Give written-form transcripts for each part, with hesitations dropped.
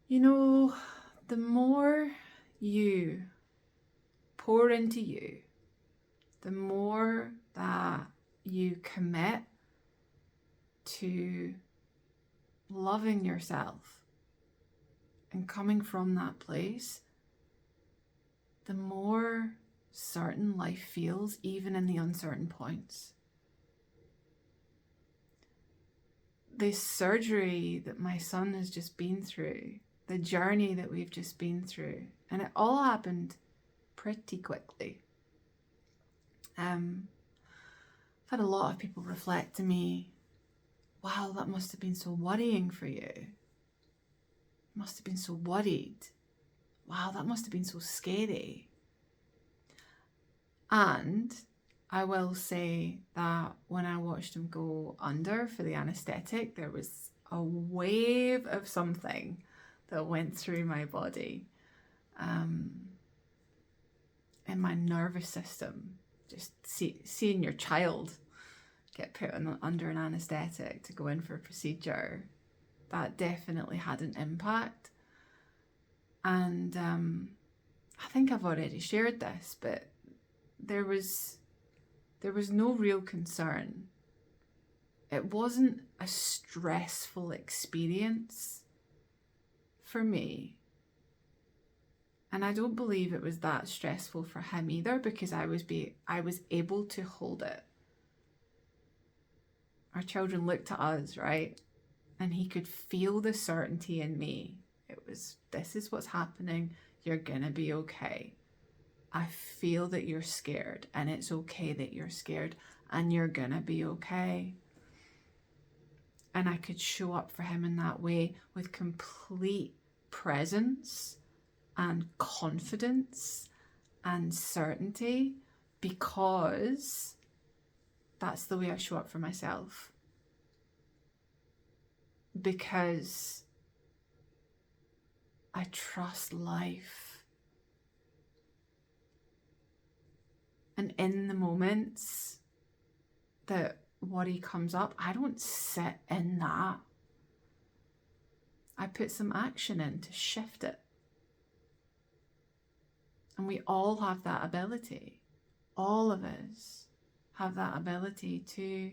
You know, the more you pour into you, the more that you commit to loving yourself and coming from that place, the more certain life feels, even in the uncertain points. This surgery that my son has just been through, the journey that we've just been through, and it all happened pretty quickly. I've had a lot of people reflect to me, wow, that must have been so worrying for you. You must have been so worried. Wow, that must have been so scary. And I will say that when I watched him go under for the anaesthetic, there was a wave of something that went through my body, in my nervous system. Just seeing your child get put under an anaesthetic to go in for a procedure, that definitely had an impact. And I think I've already shared this, but there was no real concern. It wasn't a stressful experience for me. And I don't believe it was that stressful for him either, because I was able to hold it. Our children looked at us, right? And he could feel the certainty in me. It was, this is what's happening. You're gonna be okay. I feel that you're scared, and it's okay that you're scared, and you're gonna be okay. And I could show up for him in that way with complete presence and confidence and certainty, because that's the way I show up for myself. Because I trust life. And in the moments that worry comes up, I don't sit in that. I put some action in to shift it. And we all have that ability. All of us have that ability to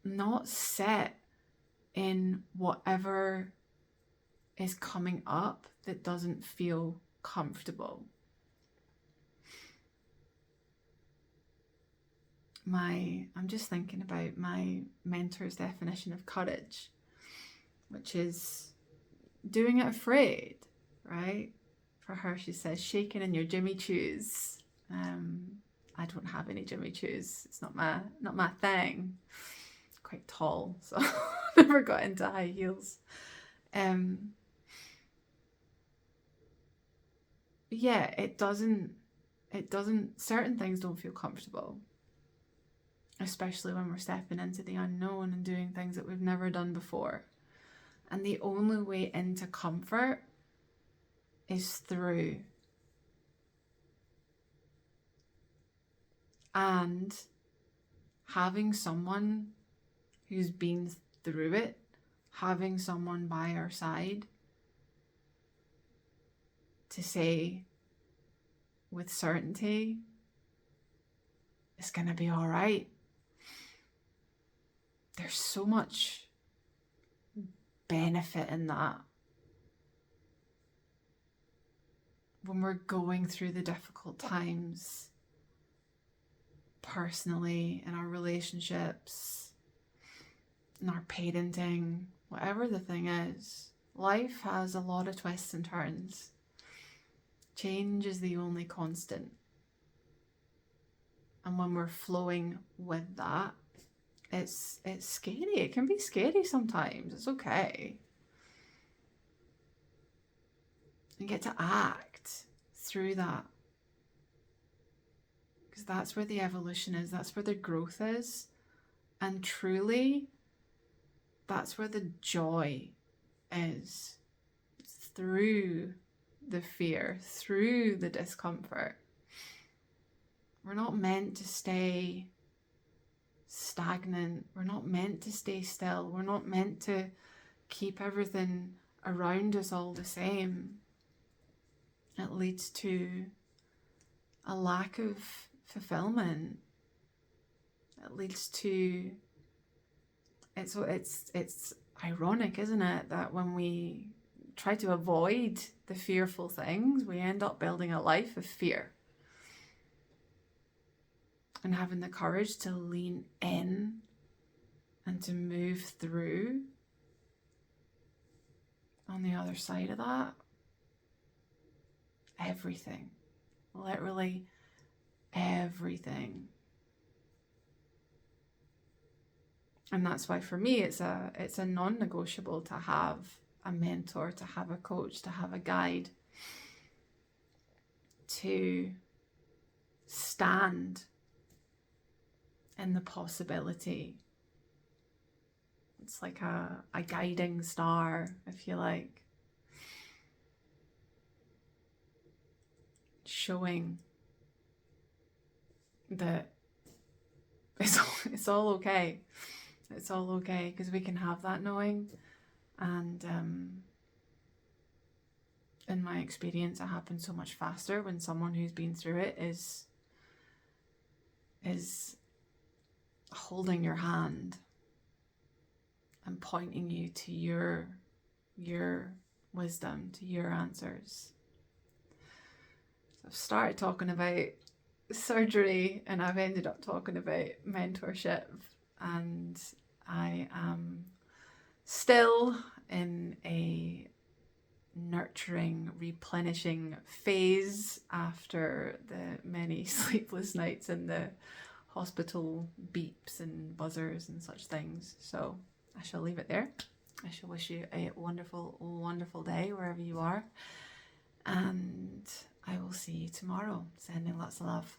not sit in whatever is coming up that doesn't feel comfortable. I'm just thinking about my mentor's definition of courage, which is doing it afraid, right? For her, she says, shaking in your Jimmy Choos. I don't have any Jimmy Choos. It's not my thing. Quite tall, so I never got into high heels. Yeah, it doesn't, certain things don't feel comfortable, especially when we're stepping into the unknown and doing things that we've never done before. And the only way into comfort is through. And having someone who's been through it, having someone by our side to say with certainty, it's going to be all right. There's so much benefit in that. When we're going through the difficult times, personally, in our relationships, in our parenting, whatever the thing is, life has a lot of twists and turns. Change is the only constant. And when we're flowing with that, it's scary. It can be scary sometimes. It's okay. You get to act through that. Because that's where the evolution is. That's where the growth is. And truly, that's where the joy is. It's through the fear, through the discomfort. We're not meant to stay stagnant. We're not meant to stay still. We're not meant to keep everything around us all the same, it leads to a lack of fulfillment. It leads to, it's ironic, isn't it, that when we try to avoid the fearful things, we end up building a life of fear. And having the courage to lean in and to move through on the other side of that, everything, literally everything. And that's why for me it's a non-negotiable to have a mentor, to have a coach, to have a guide, to stand in the possibility. It's like a guiding star, if you like, showing that it's all okay. It's all okay, because we can have that knowing. And in my experience, it happens so much faster when someone who's been through it is holding your hand and pointing you to your wisdom, to your answers. So I've started talking about surgery and I've ended up talking about mentorship, and I am still in a nurturing, replenishing phase after the many sleepless nights and the hospital beeps and buzzers and such things. So I shall leave it there. I shall wish you a wonderful, wonderful day wherever you are, and I will see you tomorrow. Sending lots of love.